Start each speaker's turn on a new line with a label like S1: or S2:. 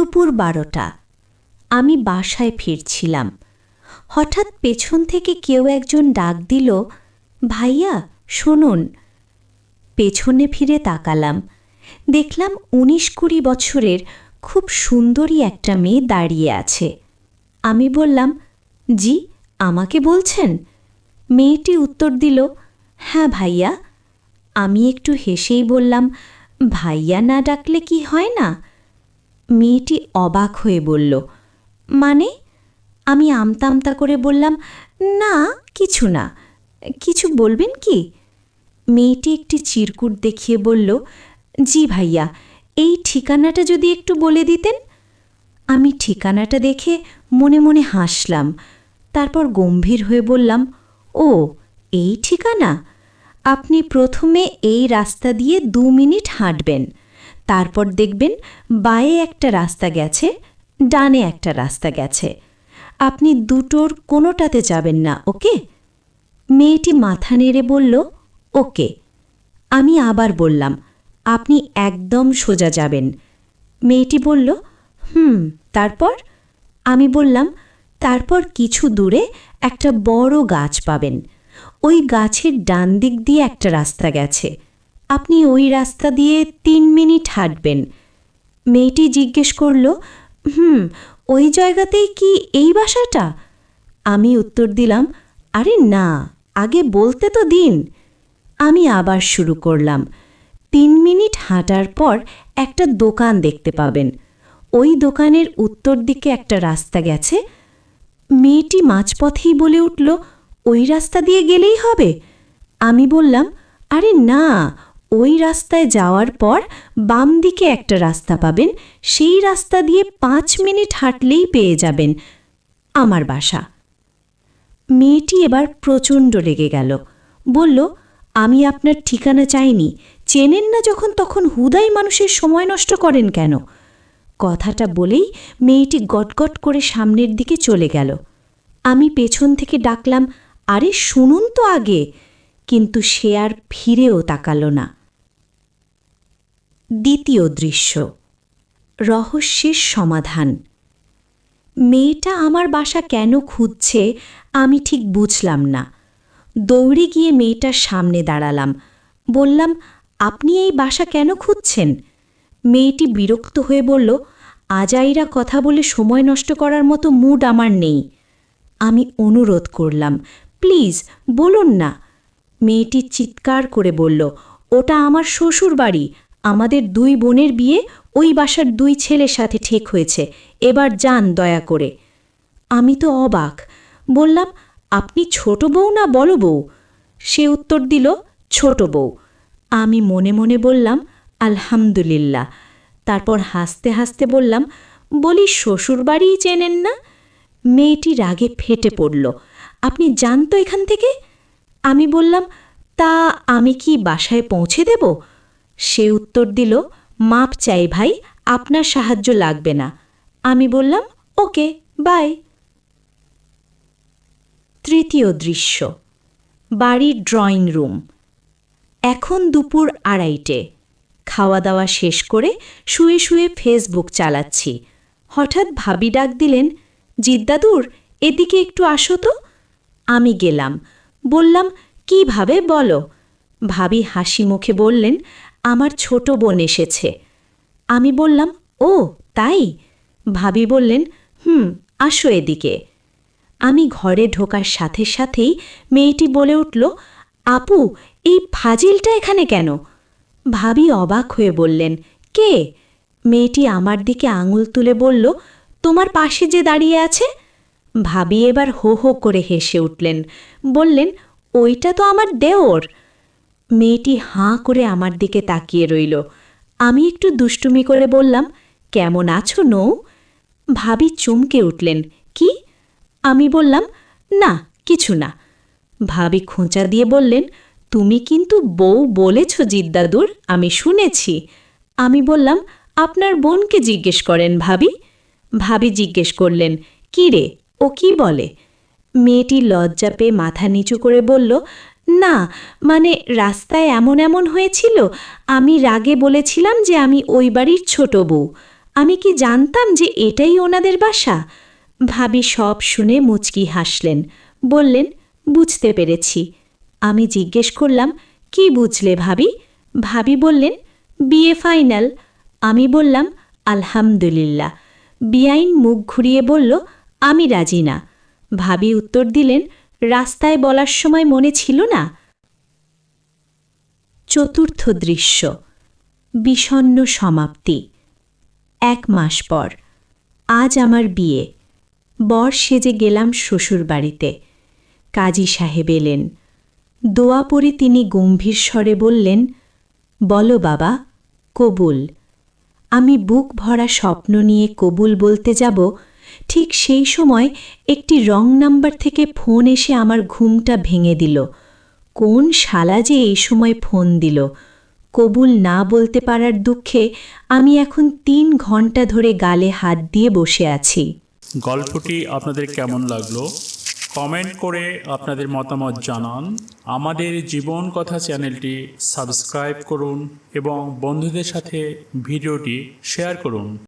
S1: দুপুর 12টা। আমি বাসায় ফিরছিলাম। হঠাৎ পেছন থেকে কেউ একজন ডাক দিল, ভাইয়া শুনুন। পেছনে ফিরে তাকালাম। দেখলাম 19-20 বছরের খুব সুন্দরী একটা মেয়ে দাঁড়িয়ে আছে। আমি বললাম, জি, আমাকে বলছেন? মেয়েটি উত্তর দিল, হ্যাঁ ভাইয়া। আমি একটু হেসেই বললাম, ভাইয়া না ডাকলে কি হয় না? মেয়েটি অবাক হয়ে বলল, মানে? আমি আমতা আমতা করে বললাম, না কিছু না। কিছু বলবেন কি? মেয়েটি একটি চিরকুট দেখিয়ে বলল, জি ভাইয়া, এই ঠিকানাটা যদি একটু বলে দিতেন। আমি ঠিকানাটা দেখে মনে মনে হাসলাম। তারপর গম্ভীর হয়ে বললাম, ও এই ঠিকানা? আপনি প্রথমে এই রাস্তা দিয়ে 2 মিনিট হাঁটবেন, তারপর দেখবেন বাঁয়ে একটা রাস্তা গেছে, ডানে একটা রাস্তা গেছে। আপনি দুটোর কোনোটাতে যাবেন না, ওকে? মেয়েটি মাথা নেড়ে বলল, ওকে। আমি আবার বললাম, আপনি একদম সোজা যাবেন। মেয়েটি বলল, তারপর? আমি বললাম, তারপর কিছু দূরে একটা বড় গাছ পাবেন। ওই গাছের ডান দিক দিয়ে একটা রাস্তা গেছে। আপনি ওই রাস্তা দিয়ে 3 মিনিট হাঁটবেন। মেয়েটি জিজ্ঞেস করল, ওই জায়গাতেই কি এই বাসাটা? আমি উত্তর দিলাম, আরে না, আগে বলতে তো দিন। আমি আবার শুরু করলাম, 3 মিনিট হাঁটার পর একটা দোকান দেখতে পাবেন। ওই দোকানের উত্তর দিকে একটা রাস্তা গেছে। মেয়েটি মাঝপথেই বলে উঠল, ওই রাস্তা দিয়ে গেলেই হবে? আমি বললাম, আরে না, ওই রাস্তায় যাওয়ার পর বাম দিকে একটা রাস্তা পাবেন, সেই রাস্তা দিয়ে 5 মিনিট হাঁটলেই পেয়ে যাবেন আমার বাসা। মেয়েটি এবার প্রচণ্ড রেগে গেল। বলল, আমি আপনার ঠিকানা চাইনি, চেনেন না যখন তখন হুদাই মানুষের সময় নষ্ট করেন কেন? কথাটা বলেই মেয়েটি গটগট করে সামনের দিকে চলে গেল। আমি পেছন থেকে ডাকলাম, আরে শুনুন তো আগে। কিন্তু সে আর ফিরেও তাকালো না। দ্বিতীয় দৃশ্য, রহস্যের সমাধান। মেয়েটা আমার বাসা কেন খুঁজছে আমি ঠিক বুঝলাম না। দৌড়ে গিয়ে মেয়েটার সামনে দাঁড়ালাম। বললাম, আপনি এই বাসা কেন খুঁজছেন? মেয়েটি বিরক্ত হয়ে বলল, আজাইরা কথা বলে সময় নষ্ট করার মতো মুড আমার নেই। আমি অনুরোধ করলাম, প্লিজ বলুন না। মেয়েটি চিৎকার করে বলল, ওটা আমার শ্বশুর বাড়ি। আমাদের 2 বোনের বিয়ে ওই বাসার 2 ছেলের সাথে ঠিক হয়েছে। এবার যান দয়া করে। আমি তো অবাক। বললাম, আপনি ছোট বউ না বড় বউ? সে উত্তর দিল, ছোট বউ। আমি মনে মনে বললাম, আলহামদুলিল্লাহ। তারপর হাসতে হাসতে বললাম, বলি শ্বশুর বাড়িই চেনেন না? মেয়েটি রাগে ফেটে পড়ল, আপনি যান তো এখান থেকে। আমি বললাম, তা আমি কি বাসায় পৌঁছে দেব? সে উত্তর দিল, মাপ চাই ভাই, আপনার সাহায্য লাগবে না। আমি বললাম, ওকে, বাই। তৃতীয় দৃশ্য, বাড়ির ড্রয়িং রুম। এখন দুপুর 2:30। খাওয়া দাওয়া শেষ করে শুয়ে শুয়ে ফেসবুক চালাচ্ছি। হঠাৎ ভাবি ডাক দিলেন, জিদ্দাদুর, এদিকে একটু আসো তো। আমি গেলাম। বললাম, কিভাবে বলো? ভাবি হাসি মুখে বললেন, আমার ছোট বোন এসেছে। আমি বললাম, ও তাই? ভাবি বললেন, আসো এদিকে। আমি ঘরে ঢোকার সাথে সাথেই মেয়েটি বলে উঠল, আপু, এই ফাজিলটা এখানে কেন? ভাবি অবাক হয়ে বললেন, কে? মেয়েটি আমার দিকে আঙুল তুলে বলল, তোমার পাশে যে দাঁড়িয়ে আছে। ভাবি এবার হো হো করে হেসে উঠলেন। বললেন, ওইটা তো আমার দেওর। মেয়েটি হাঁ করে আমার দিকে তাকিয়ে রইল। আমি একটু দুষ্টুমি করে বললাম, কেমন আছো নৌ? ভাবি চমকে উঠলেন, কি? আমি বললাম, না কিছু না। ভাবি খোঁচা দিয়ে বললেন, তুমি কিন্তু বউ বলেছ জিদ্দাদুর, আমি শুনেছি। আমি বললাম, আপনার বোনকে জিজ্ঞেস করেন ভাবি। ভাবি জিজ্ঞেস করলেন, কি রে, ও কি বলে? মেয়েটি লজ্জা পেয়ে মাথা নিচু করে বলল, না মানে রাস্তায় এমন এমন হয়েছিল, আমি রাগে বলেছিলাম যে আমি ওই বাড়ির ছোট বউ। আমি কি জানতাম যে এটাই ওনাদের বাসা? ভাবি সব শুনে মুচকি হাসলেন, বললেন, বুঝতে পেরেছি। আমি জিজ্ঞেস করলাম, কি বুঝলে ভাবি? ভাবি বললেন, বিয়ে ফাইনাল। আমি বললাম, আলহামদুলিল্লাহ। বিআইন মুখ ঘুরিয়ে বলল, আমি রাজি না। ভাবি উত্তর দিলেন, রাস্তায় বলার সময় মনে ছিল না? চতুর্থ দৃশ্য, বিষণ্ণ সমাপ্তি। 1 মাস পর। আজ আমার বিয়ে। বর সেজে গেলাম শ্বশুর বাড়িতে। কাজী সাহেব এলেন। দোয়া পড়ে তিনি গম্ভীর স্বরে বললেন, বলো বাবা, কবুল। আমি বুক ভরা স্বপ্ন নিয়ে কবুল বলতে যাব, ঠিক সেই সময় একটি রং নাম্বার থেকে ফোন এসে আমার ঘুমটা ভেঙে দিল। কোন শালা যে এই সময় ফোন দিল! কবুল না বলতে পারার দুঃখে আমি এখন 3 ঘন্টা ধরে গালে হাত দিয়ে বসে আছি।
S2: গল্পটি আপনাদের কেমন লাগলো কমেন্ট করে আপনাদের মতামত জানান। আমাদের জীবন কথা চ্যানেলটি সাবস্ক্রাইব করুন এবং বন্ধুদের সাথে ভিডিওটি শেয়ার করুন।